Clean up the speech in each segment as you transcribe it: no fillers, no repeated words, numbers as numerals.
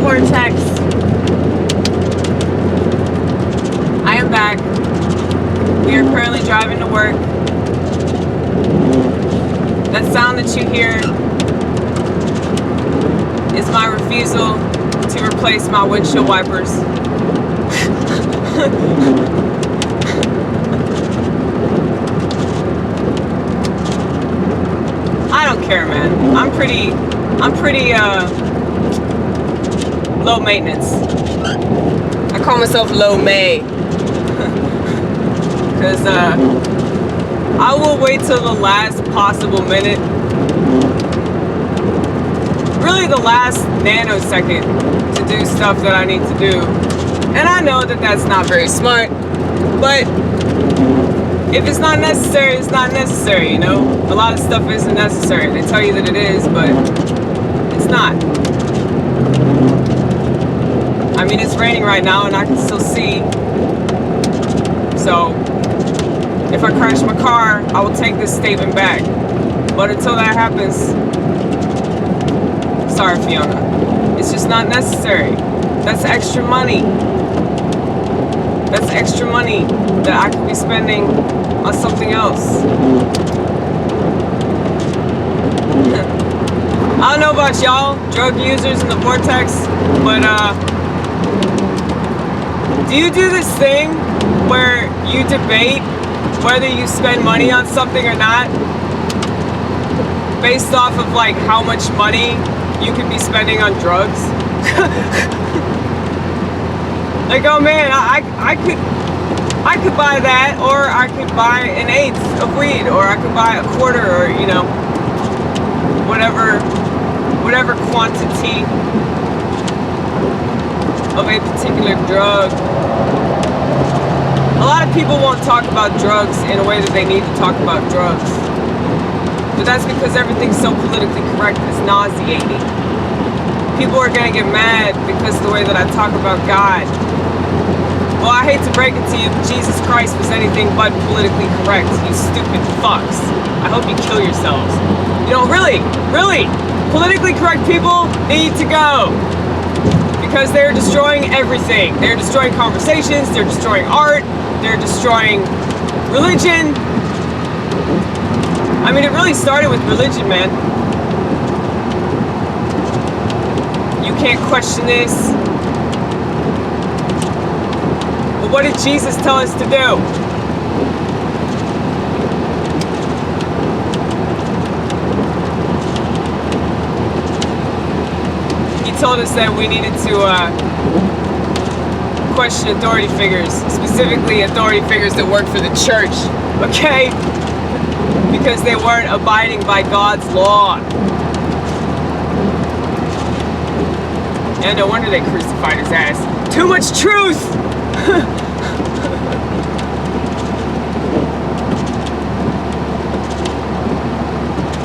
vortex. I am back. We are currently driving to work. That sound that you hear is my refusal to replace my windshield wipers. I don't care, man. I'm pretty low maintenance. I call myself low may. Cause I will wait till the last possible minute. Really the last nanosecond to do stuff that I need to do. And I know that that's not very smart, but if it's not necessary, it's not necessary, you know? A lot of stuff isn't necessary. They tell you that it is, but it's not. I mean, it's raining right now and I can still see. So, if I crash my car, I will take this statement back. But until that happens, sorry, Fiona. It's just not necessary. That's extra money. That's extra money that I could be spending on something else. I don't know about y'all, drug users in the vortex, but do you do this thing where you debate whether you spend money on something or not based off of like how much money you could be spending on drugs? Like, oh man, I could buy that, or I could buy an eighth of weed, or I could buy a quarter, or you know, whatever quantity of a particular drug. A lot of people won't talk about drugs in a way that they need to talk about drugs, but that's because everything's so politically correct. It's nauseating. People are gonna get mad because of the way that I talk about God. Well, I hate to break it to you, but Jesus Christ was anything but politically correct, you stupid fucks. I hope you kill yourselves. You know, really, politically correct people need to go. Because they're destroying everything. They're destroying conversations, they're destroying art, they're destroying religion. I mean, it really started with religion, man. You can't question this. But what did Jesus tell us to do? He told us that we needed to question authority figures, specifically authority figures that work for the church, okay? Because they weren't abiding by God's law. And no wonder they crucified his ass. Too much truth!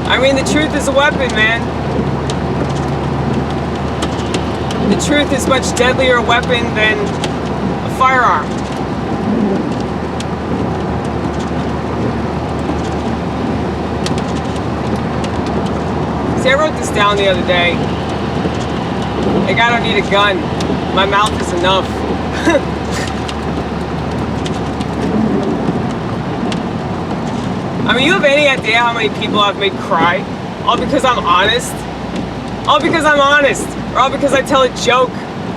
I mean, the truth is a weapon, man. The truth is much deadlier a weapon than a firearm. See, I wrote this down the other day. Like, I don't need a gun. My mouth is enough. I mean, you have any idea how many people I've made cry? All because I'm honest? All because I'm honest. Or all because I tell a joke.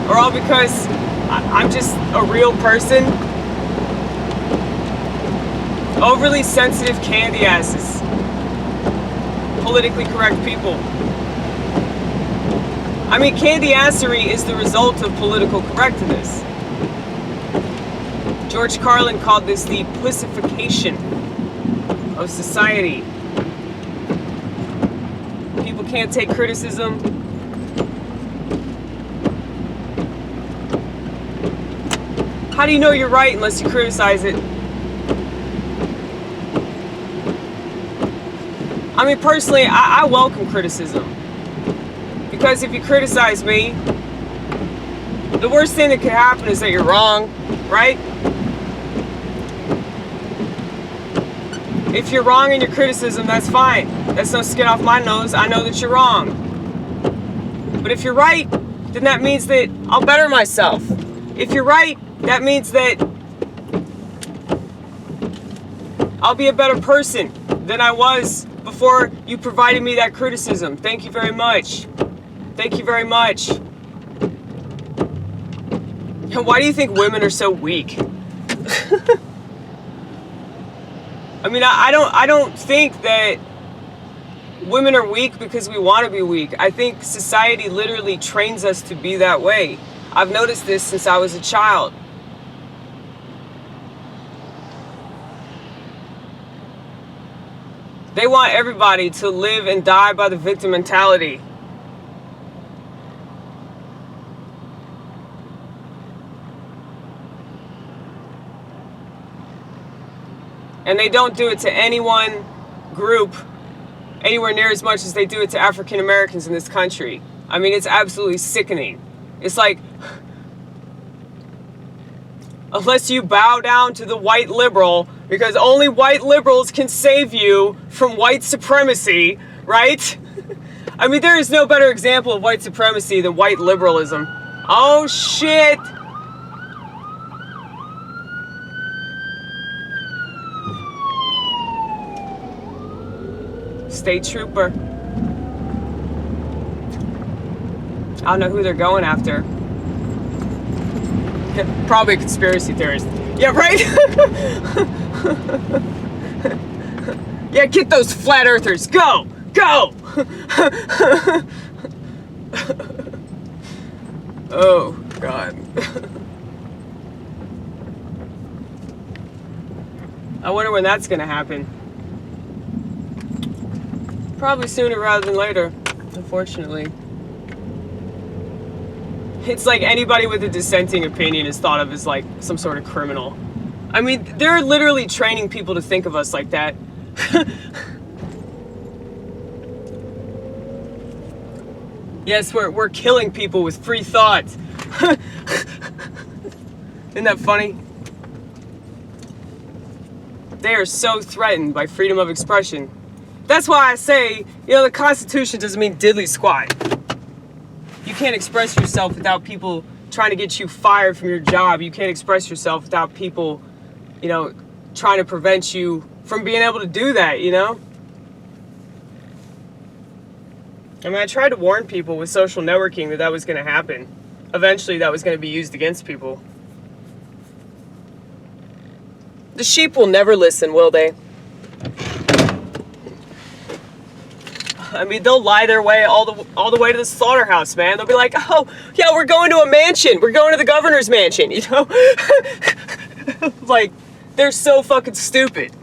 Or all because I'm just a real person. Overly sensitive candy asses. Politically correct people. I mean, candy-assery is the result of political correctness. George Carlin called this the pussification of society. People can't take criticism. How do you know you're right unless you criticize it? I mean, personally, I welcome criticism. Because if you criticize me, the worst thing that could happen is that you're wrong, right? If you're wrong in your criticism, that's fine. That's no skin off my nose. I know that you're wrong. But if you're right, then that means that I'll better myself. If you're right, that means that I'll be a better person than I was before you provided me that criticism. Thank you very much. Thank you very much. And why do you think women are so weak? I mean, I don't think that women are weak because we want to be weak. I think society literally trains us to be that way. I've noticed this since I was a child. They want everybody to live and die by the victim mentality. And they don't do it to any one group anywhere near as much as they do it to African Americans in this country. I mean, it's absolutely sickening. It's like, unless you bow down to the white liberal, because only white liberals can save you from white supremacy, right? I mean, there is no better example of white supremacy than white liberalism. Oh, shit. State trooper. I don't know who they're going after. Probably a conspiracy theorist. Yeah, right? Yeah, get those flat earthers. Go! Go! Oh, God. I wonder when that's going to happen. Probably sooner rather than later, unfortunately. It's like anybody with a dissenting opinion is thought of as like some sort of criminal. I mean, they're literally training people to think of us like that. Yes, we're killing people with free thought. Isn't that funny? They are so threatened by freedom of expression. That's why I say, the Constitution doesn't mean diddly squat. You can't express yourself without people trying to get you fired from your job. You can't express yourself without people, trying to prevent you from being able to do that, I mean, I tried to warn people with social networking that was going to happen. Eventually, that was going to be used against people. The sheep will never listen, will they? I mean, they'll lie their way all the way to the slaughterhouse, man. They'll be like, oh, yeah, we're going to a mansion. We're going to the governor's mansion, Like, they're so fucking stupid.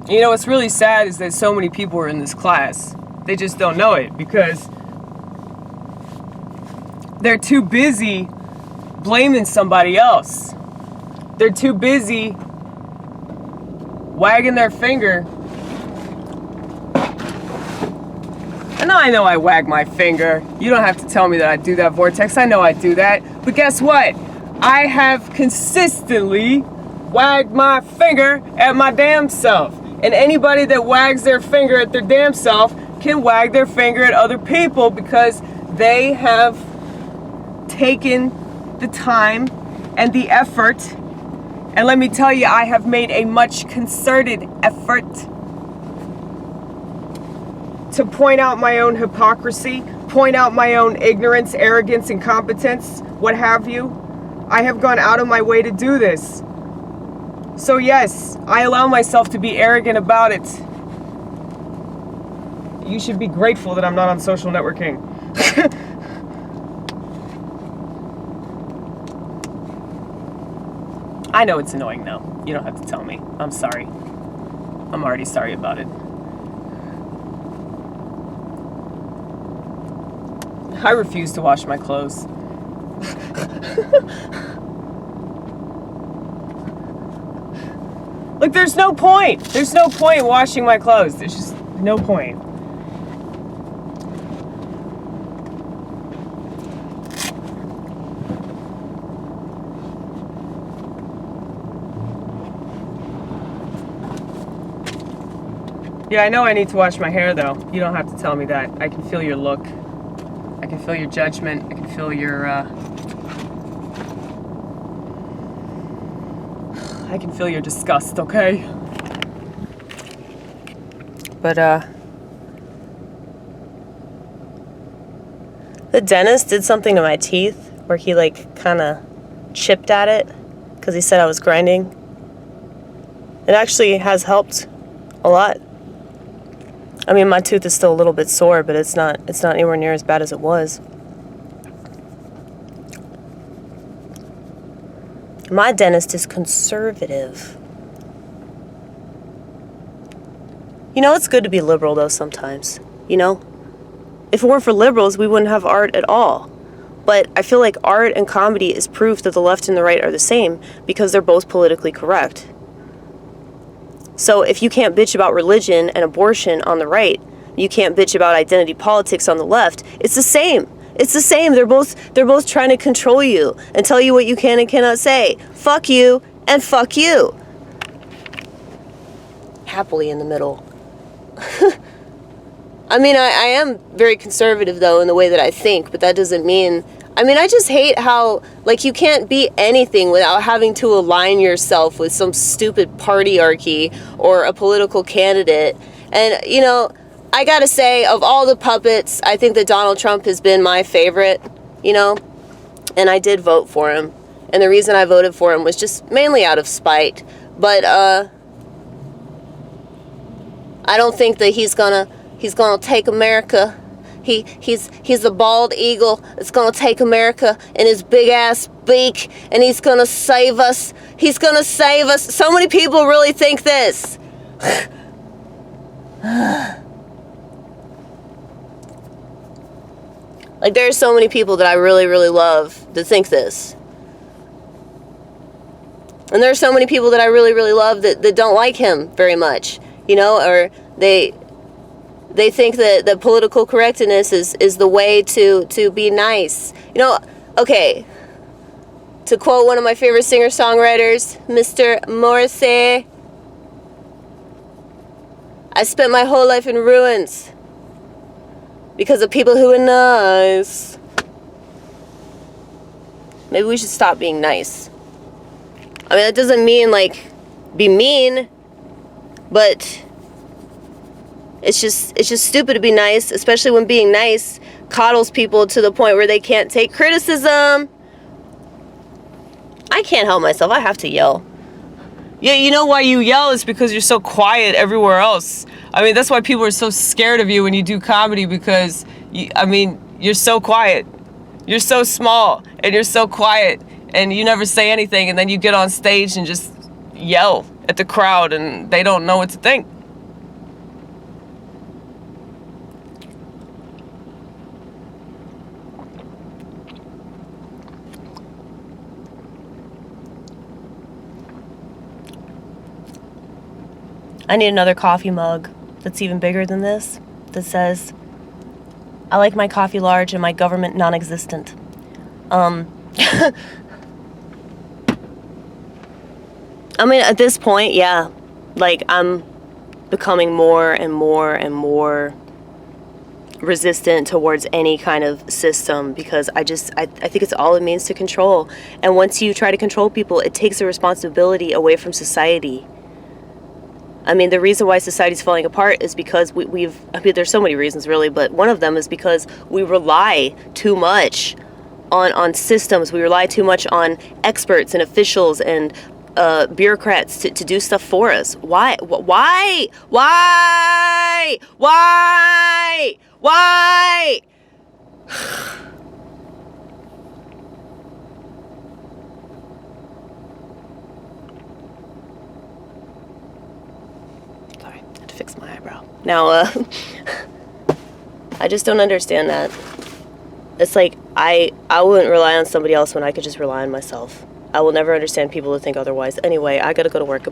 What's really sad is that so many people are in this class. They just don't know it because they're too busy blaming somebody else. They're too busy wagging their finger. And I know I wag my finger. You don't have to tell me that I do that, Vortex. I know I do that. But guess what? I have consistently wagged my finger at my damn self. And anybody that wags their finger at their damn self can wag their finger at other people because they have taken the time and the effort. And let me tell you, I have made a much concerted effort to point out my own hypocrisy, point out my own ignorance, arrogance, incompetence, what have you. I have gone out of my way to do this. So yes, I allow myself to be arrogant about it. You should be grateful that I'm not on social networking. I know it's annoying though. You don't have to tell me. I'm sorry. I'm already sorry about it. I refuse to wash my clothes. Like, there's no point. There's no point in washing my clothes. There's just no point. Yeah, I know I need to wash my hair, though. You don't have to tell me that. I can feel your look. I can feel your judgment. I can feel your, I can feel your disgust, okay? But, the dentist did something to my teeth where he, like, kind of chipped at it because he said I was grinding. It actually has helped a lot. I mean, my tooth is still a little bit sore, but it's not anywhere near as bad as it was. My dentist is conservative. You know, it's good to be liberal, though, sometimes. You know? If it weren't for liberals, we wouldn't have art at all. But I feel like art and comedy is proof that the left and the right are the same because they're both politically correct. So if you can't bitch about religion and abortion on the right, you can't bitch about identity politics on the left. It's the same. It's the same. They're both trying to control you and tell you what you can and cannot say. Fuck you and fuck you. Happily in the middle. I mean, I am very conservative, though, in the way that I think, but that doesn't mean... I mean, I just hate how, like, you can't be anything without having to align yourself with some stupid partyarchy or a political candidate. And, you know, I gotta say, of all the puppets, I think that Donald Trump has been my favorite, you know? And I did vote for him. And the reason I voted for him was just mainly out of spite. But, I don't think that he's gonna take America. He's a bald eagle that's gonna take America in his big ass beak, and he's gonna save us. He's gonna save us. So many people really think this. Like, there are so many people that I really, really love that think this. And there are so many people that I really, really love that don't like him very much, you know, or they think that political correctness is the way to be nice. You know, okay, to quote one of my favorite singer-songwriters, Mr. Morrissey, I spent my whole life in ruins because of people who are nice. Maybe we should stop being nice. I mean, that doesn't mean, like, be mean, but... It's just stupid to be nice, especially when being nice coddles people to the point where they can't take criticism. I can't help myself. I have to yell. Yeah, you know why you yell is because you're so quiet everywhere else. I mean, that's why people are so scared of you when you do comedy because, you're so quiet. You're so small and you're so quiet and you never say anything and then you get on stage and just yell at the crowd and they don't know what to think. I need another coffee mug that's even bigger than this, that says, I like my coffee large and my government non-existent. I mean, at this point, yeah, like, I'm becoming more and more and more resistant towards any kind of system because I think it's all it means to control. And once you try to control people, it takes a responsibility away from society. I mean, the reason why society's falling apart is because there's so many reasons really, but one of them is because we rely too much on systems. We rely too much on experts and officials and bureaucrats to do stuff for us. Why? Fix my eyebrow. Now, I just don't understand that. It's like, I wouldn't rely on somebody else when I could just rely on myself. I will never understand people who think otherwise. Anyway, I gotta go to work. Goodbye.